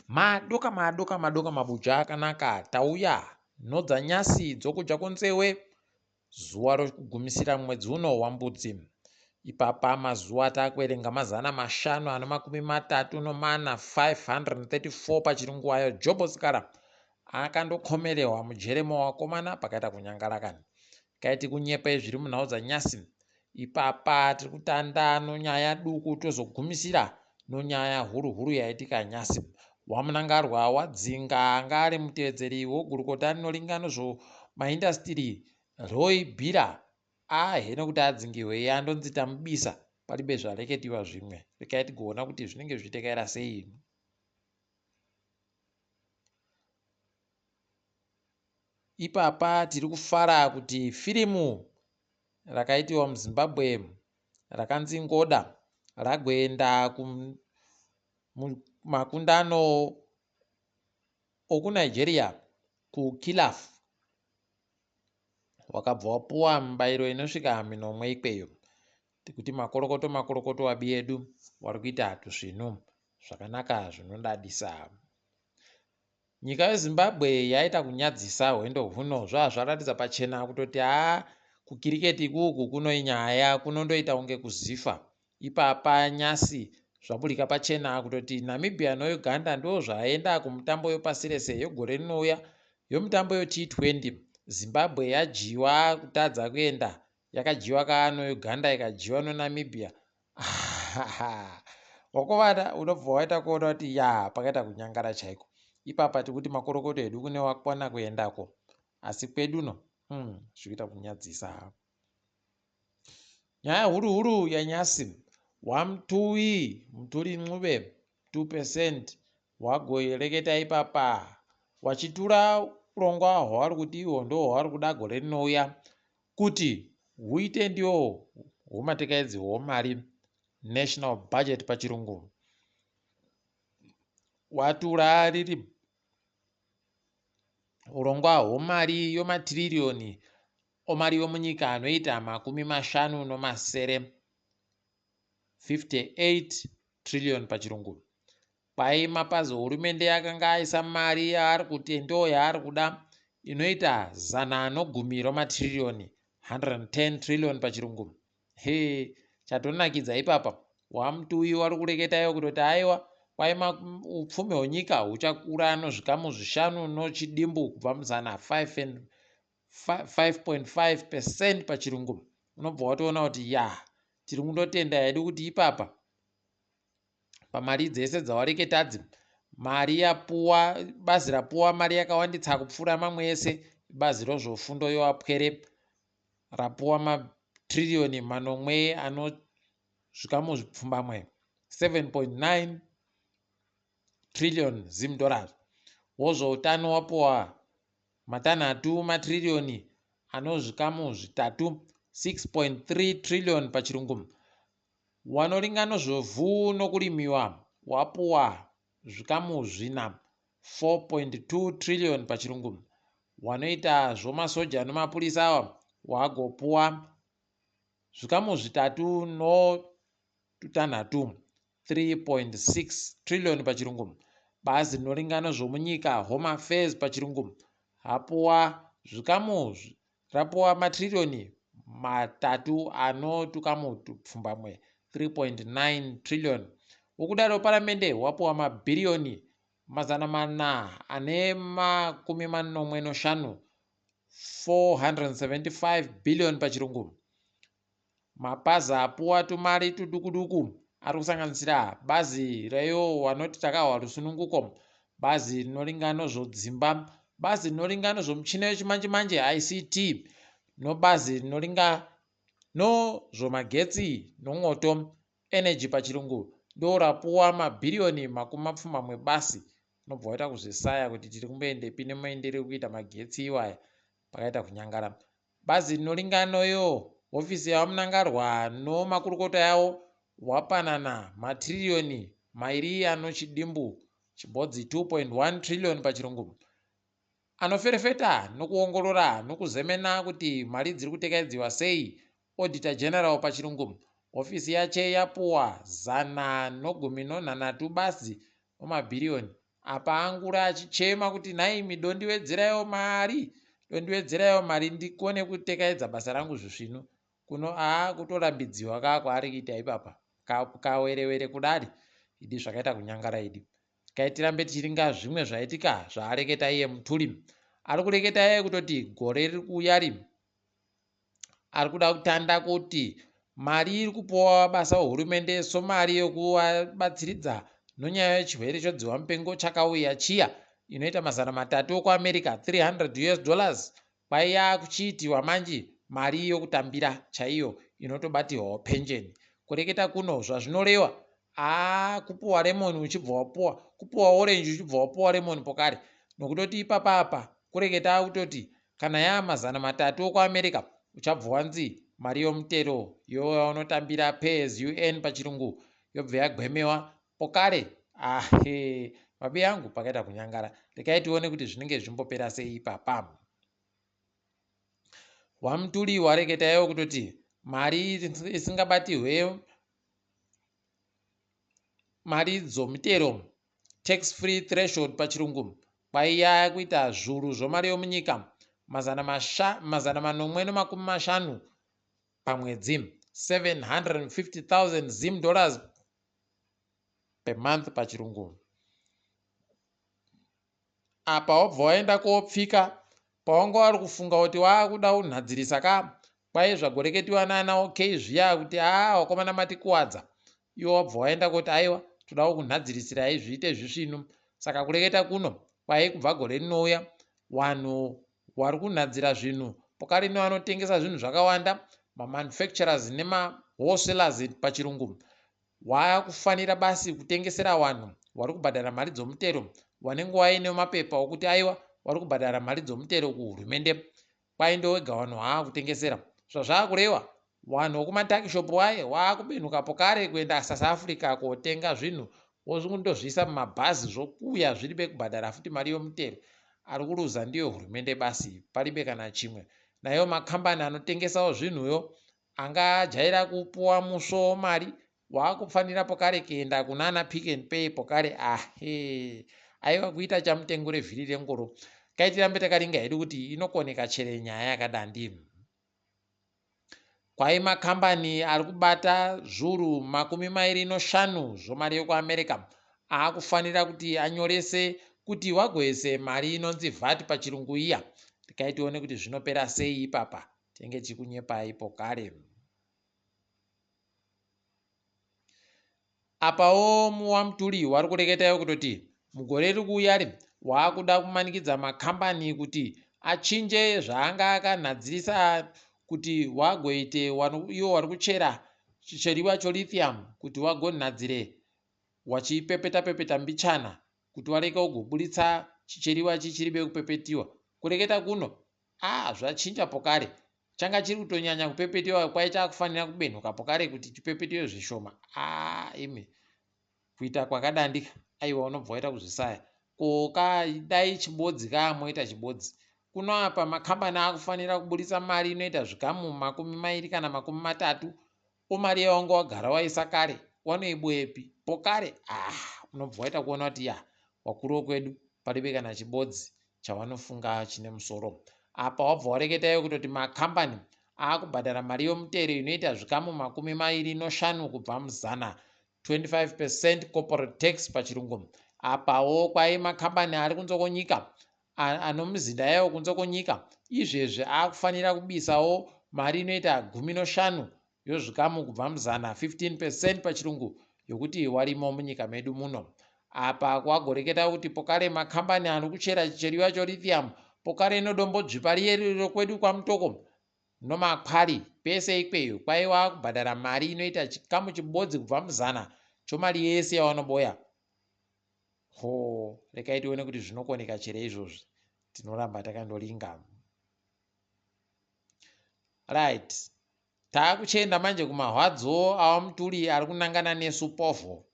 Madoka mabuja akanaka tauya nodzanyasi dzokudya kunzewe zuva rokugumisira mwedzi uno waMbudzi. Ipapa mazuva takuerenga 534 534 pachirungu ayo Jobo Sikara akandokomerewa mujeremo wakomana pakaita kunyangarakani kaiti kunyepe zviri munhau dzanyasi. Ipapa tiri kutanda nonyaya duku tozogumisira nonyaya huru yaitika nyasi. Wamunangarwa wadzinga anga ari mutevedzeri wogurukota rinoringano zvomaindastiri Roy Bira aheno kuti adzingiwe andonzita mubisa paribe zvareketiwa zvimwe rekai tigoona kuti zvinenge zvichitekaira sei. Ipapa tiri kufara kuti firimu rakaitiwa muZimbabwe rakanzi Ngoda ragoenda kumakundano okuNigeria kuKilafu wakabva wapuwa mubayiro inosvika minomwe ikweyo. Tikuti makorokoto wabi edu wari kuita tuzvinhu zvakanaka zvinodadisa. Nyika yeZimbabwe yaita kunyadzisa hwendo huno zvaradza pachena kutoti kukiriketi ikuku kunoinyaya kunondoita kunge kuzifa. Ipapa nyasi zvaburika pachena kutoti Namibia noUganda ndo zvaenda kumutambo yopasi rese yegore rinouya yomutambo yeT20. Zimbabwe yajiwa kutadza kuenda, yakajiwa noUganda ikajiwa noNamibia. Wakovada unobva waita kuona kuti pakaita kunyangara chaiko. Ipapa tikuti makorokoto edu kune wakwana kuendako, asi kweduno zvikuita kunyadzisa. Nyaya huru yanyasi. Mthuli Ncube 2% wagoreketa ipapa wachitura urongwa hwavari kuti ihwo ndo hwavari kuda gore rinouya kuti huite ndio hwematekedzi hwomari, national budget pachirungu. Watura riri urongwa hwomari yomatiririoni omari yomunyika anoita 58 trillion pachirungu. Pai mapazi hurumende yakanga aisa mari yaari kuti ndo yaari kuda inoita 110 matiririoni 110 trillion pachirungu. Chatonakidza ipapa waMthuli wari kureketayo kutoti aiwa kwai upfumi hwenyika huchakura nozvikamu 5 nochidimbu kubva muzana 5.5% pachirungu. Unobva watoona kuti tiri kundotenda hedu kuti ipapa pamari dzese dzawareketadzi mari yapuwa, bazi rapuwa mari yakawanditsa kupfuura mamwe ese bazi rozvofundo yowapwere rapuwa matiririoni manomwe anozvikamu zvipfumbamwe 7.9 trillion $. Wozvoutano wapuwa matanhatu matiririoni anozvikamu zvitatu 6.3 trillion pachirungu. Wanoringano zvovhu nokurimiwa wapuwa zvikamu zvina 4.2 trillion pachirungu. Wanoita zvomasoja nomapurisa awa wagopuwa zvikamu zvitatu notutanhatu 3.6 trillion pachirungu. Bazi rinoringano zvomunyika home affairs pachirungu rapuwa matiririoni 3 anotukamu tupfumbamwe 3.9 trillion. Ukudaro paramende wapuwa mabhiriyoni 445 475 billion pachirungu. Mapazi apuwa tumari tudukuduku ari kusanganisira bazi reyo wanoti takahwa rusununguko, bazi rinoringano zvodzimba, bazi rinoringano zvomuchina yechimanje-manje ICT, nobazi rinoringa nozvomagetsi nomwoto energy pachirungu ndo rapuwa mabhiriyoni 20 basi. Unobva waita kuzvisaya kuti tiri kumboendepi nemaenderero kuita magetsi iwaya pakaita kunyangara. Bazi rinoringanoyo hofisi yawamunangarwa nomakurukota yawo wapanana matiririoni 2 anochidimbu chibodzi 2.1 trillion pachirungu. Anoferefeta nokuongorora nokuzemena kuti mari dziri kutekedzwa sei, Auditor General pachirungu, hofisi yache yapuwa 113 basi mumabhiriyoni apa angura achichema kuti naimi dondiwedzerayo mari, dondiwedzerayo mari ndikone kutekaedza basa rangu zvisvino. Kuno kutorambidziwa kako ari kuita ipapa kawerewere kudari idi zvakaita kunyangara idi. Kaitirambe tichiringa zvimwe zvaitika zvaareketa iye Mthuli. Ari kureketa iye kutoti gore riri kuuya ari kuda kutanda kuti mari iri kupuwa basa hurumende somari yokuvabatsiridza nonyaya yechirwere chodziwa mupengo chakauya chiya inoita $300 okuAmerica, $300 kwaiya kuchiitiwa manje mari yokutambira chaiyo inotobatirwawo pensheni. Kureketa kuno zvazvinoreva kupuwa lemon uchibva wapuwa, kupuwa orange uchibva wapuwa lemon pokare, nokutoti ipapapa kureketa kutoti kana $300 okuAmerica uchabva wanzi mari yomutero younotambira pay as you earn pachirungu yobva yagwemewa pokare. Mabe yangu pakaita kunyangara. Rekai tione kuti zvinenge zvimbopera sei ipapa. Wamthuli wareketayo kutoti mari isingabatirwe mari dzomutero tax free threshold pachirungu kwaiya kuita zviuru zvomari yomunyika $450,000 pamwedzi, $750,000 per month pachirungu. Apa wabva waenda kopfika pawanga wari kufunga kuti waakuda kunhadzirisa kwai zvagoreketiwa nana OK zviya kuti wakomana matikuwadza, iwo wabva waenda kuti aiwa todawo kunhadzirisirai zviite zvisvino. Saka kureketa kuno kwai kubva gore rinouya wanhu wari kunhadzira zvinhu pokare nevanotengesa zvinhu zvakawanda, mamanufacturers nemawholesalers pachirungu, waakufanira basi kutengesera wanhu wari kubhadhara mari dzomutero wanenge waine mapepa okuti aiwa wari kubhadhara mari dzomutero kuhurumende, kwai ndowega wanhu waakutengesera. Zvazvaakureva wanhu wokumatakishopu waye waakubenuka pokare kuenda South Africa kotenga zvinhu wozvindozviisa mumabhazi zvokuuya zviri bekubhadhara futi mari yomutero. Ari kuruza ndiyo hurumende basi, paribe kana chimwe. Nayo makambani anotengesawo zvinhuyo angajaira kupuwa musvo mari waakufanira pokare kuenda kunana Pick n Pay pokare aiwa kuita chamutengo revhiri rengoro. Kaitirambe takaringa hedu kuti inokoneka chere nyaya yakadandi. Kwai makambani ari kubata $25,000 zvomari yokuAmerica akufanira kuti anyorese kuti wagoise mari inonzi VAT pachirungu iya. Tikaitione kuti zvinopera sei ipapa, tenge chikunyepai pokare. Apawo Wamthuli wari kureketayo kutoti mugore riri kuuya waakuda kumanikidza makambani kuti achinje zvaanga akanhadzirisa kuti wagoite iwo wari kuchera chicheriwa cholithium kuti wagonhadzire wachipepeta mbichana kuti wareke kugoburitsa chicheriwa chichiri bekupepetiwa. Kureketa kuno zvachinja pokare, changa chiri kutonyanya kupepetiwa kwai chakufanira kubenuka pokare kuti chipepetiwe zvishoma. Imi kuita kwakadandika, aiwa unobva waita kuzvisaya. Dai chibodzi moita chibodzi. Kuno apa makambani akufanira kuburitsa mari inoita zvikamu 20 kana 30 omari yawanga wagara waisa kare, wanoibuyepi pokare. Unobva waita kuona kuti wakuru wokwedu paribe kana chibodzi chavanofunga chine musoro. Apa wabva wareketayo kutoti makambani akubhadhara mari yomutero inoita zvikamu 25 kubva muzana, 25% corporate tax pachirungu. Apawo kwai makambani ari kunze konyika anomuzinda yawo kunze konyika izvezvi akufanira kubisawo mari inoita 15 yozvikamu kubva muzana, 15% pachirungu yokuti warimo munyika medu muno. Apa kwagoreketa kuti pokare makambani ari kuchera chicheriwa cholithium pokare inodombodzvipa riyerero kwedu kwamutoko nomakwari pese ikweyo kwai wakubhadhara mari inoita chikamu chibodzi kubva muzana chomari yese yawanoboya. Rekai tione kuti zvinokoneka chere izvozvi, tinoramba takandoringa. Right, taakuchenda manje kumahwadzo aWamthuli ari kunangana nesu povho.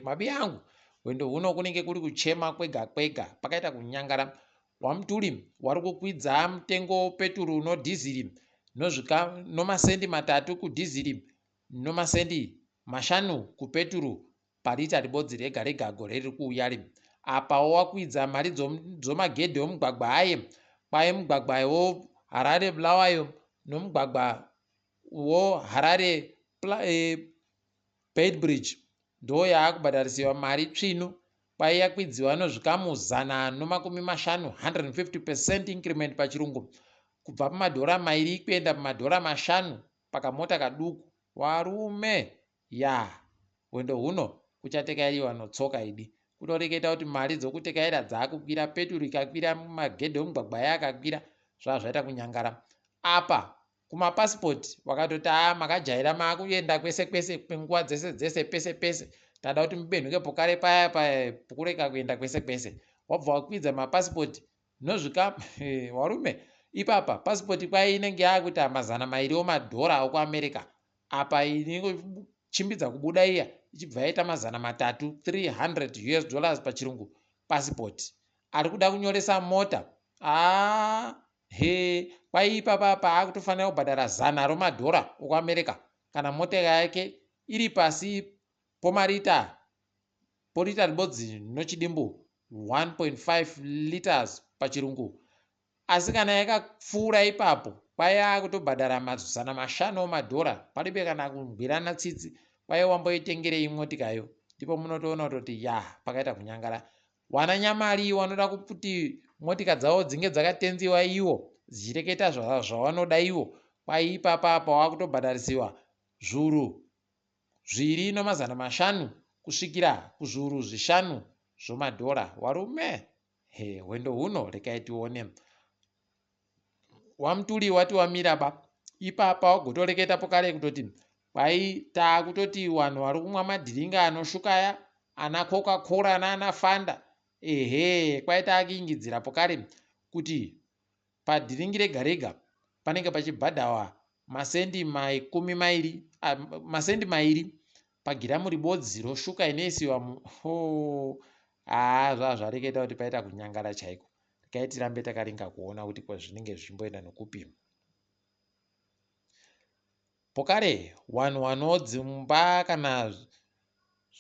Mabi yangu wendo huno kunenge kuri kuchema kwega kwega, pakaita kunyangara. Wamthuli wari kukwidza mutengo peturu nodhiziri nomasendi 3 kudhiziri nomasendi 5 kupeturu parita ribodzi rega rega gore riri kuuya. apa wakwidza mari dzomagedhe omugwagwa aye kwaye mugwagwa Harare Bulawayo nomugwagwa Harare Bridge ndo yaakubhadharisiwa mari tsvinu kwaye yakwidziwa nozvikamu 150 150% increment pachirungu kubva pamadhora 2 kuenda pamadhora 5 pakamota kaduku. Warume wendo huno kuchatekairiwa notsoka idi kutoreketa kuti mari dzokutekaira dzaakukwira, peturu ikakwira, magedhe omugwagwa yakakwira, zvaita kunyangara. Apa kumapasipoti wakatoti makajaira maakuenda kwese kwese kwenguva dzese pese tada kuti mubenhuke pokare paya pokureka kuenda kwese kwese. Wabva wakwidza mapasipoti nozvika warume ipapa pasipoti kwai inenge yakuti $200 omadhora okuAmerica. Apa inochimbidza kubuda iya ichibva yaita $300 pachirungu pasipoti. Ari kuda kunyoresa mota kwai ipapa paakutofanira kubhadhara $100 okuAmerica kana mota yake iri pasi pomarita ribodzi nochidimbu 1.5 liters pachirungu. Asi kana yakapfuura ipapo kwai akutobhadhara $500 omadhora paribe kana kugwirana tsitsi. Kwai wamboitengerei motikayo. Ndipo munotoona kuti pakaita kunyangara. Wana nyamari wanoda kuti motika dzavo dzinge dzakatenziwa iwo dzichireketa zvawanoda iwo. Kwai ipapa wakutobhadharisiwa zviuru 2,500 kusvikira kuzviuru 5 zvomadhora. Warume wendo huno rekai tione. Wamthuli wati wamira ipapa wagotoreketa pokare kutoti kwai taakutoti wanhu vari kumwa madhiringa anoshukaya ana Coca-Cola naana Fanta kwai taakuingidzira pokare kuti padhiringi rega rega panenge pachibhadhawa masendi 2 pagiramu ribodzi roshuka inoisiwa zvareketa kuti paita kunyangara chaiko. Rekai tirambe takaringa kuona kuti kwazvinenge zvimboenda nokupima. Pokare wanhu wanodzimba kana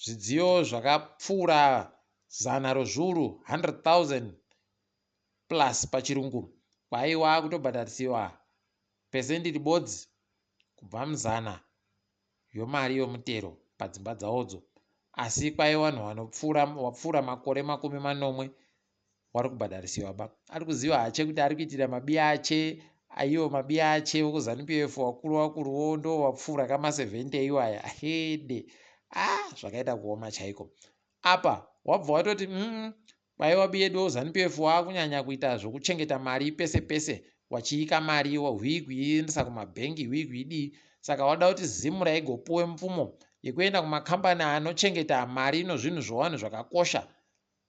zvidziyo zvakapfuura 100,000 plus pachirungu kwai wakutobhadharisiwa pesendi ribodzi kubva mu100 yomari yomutero padzimba dzawodzo. Asi kwai wanhu wapfuura makore 40 wari kubhadharisiwa ari kuziva hache kuti ari kuitira mabiya ache aiwo mabiya ache okuZANU-PF wakuru ndo wapfuura kama70 iwaya zvakaita kuoma chaiko. Apa wabva watoti kwai wabiyedu ZANU-PF wakunyanya kuita zvokuchengeta mari pese pese wachiika mari hwii kuiendesa kumabhengi hwii kuidii. Saka wada kuti zimura igopuwe mvumo yekuenda kumakambani anochengeta mari inozvinhu zvowanhu zvakakosha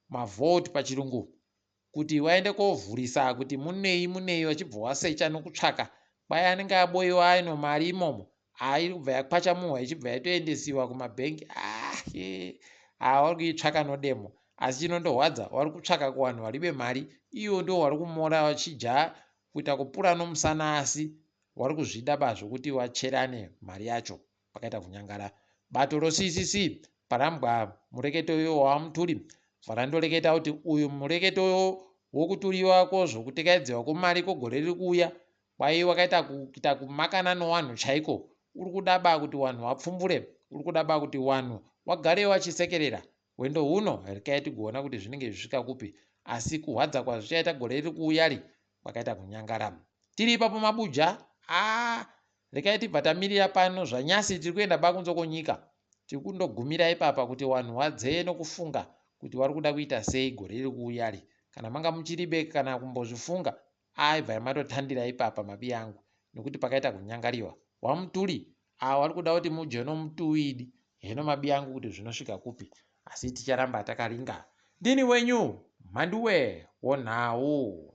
mavhoti pachirungu kuti waende kovhurisa kuti munei wachibva wasecha nokutsvaka kwai anenge aboyiwa aino mari imomo iri kubva yakwacha muhwa ichibva yatoendesiwa kumabhengi. Wari kuitsvaka nodemo. Asi chinondorwadza wari kutsvaka kuwanhu waribe mari iwo ndo wari kumora wachidya kuita kupura nomusana. Asi wari kuzvida zvokuti wacherane mari yacho. Pakaita kunyangara. Bato roCCC parambwa mureketo uyo waMthuli varandoreketa kuti uyu mureketo wokuturiwa zvekutekaidzwa kwemari kwegore riri kuuya kwai wakaita kuita kumakana nowanhu chaiko. Uri kuda kuti wanhu wapfumbure, uri kuda kuti wanhu wagare wachisekerera. Wendo huno rekai tigoona kuti zvinenge zvisvika kupi. Asi kuhwadza kwazvichaita gore riri kuuya kwakaita kunyangara. Tiri ipapo mabuja rekai tibva tamirira pano zvanyasi tiri kuenda bakunze konyika. Tiri kundogumira ipapa kuti wanhu wadzeye nokufunga kuti wari kuda kuita sei gore riri kuuya. Kana manga muchiribe kana kumbozvifunga bvai matotandira ipapa mabiya angu nekuti pakaita kunyangariwa. WaMthuli wari kuda kuti muje nomutuwidi heno mabiya angu kuti zvinosvika kupi. Asi ticharamba takaringa. Ndini wenyu Mhanduwe WeNhau.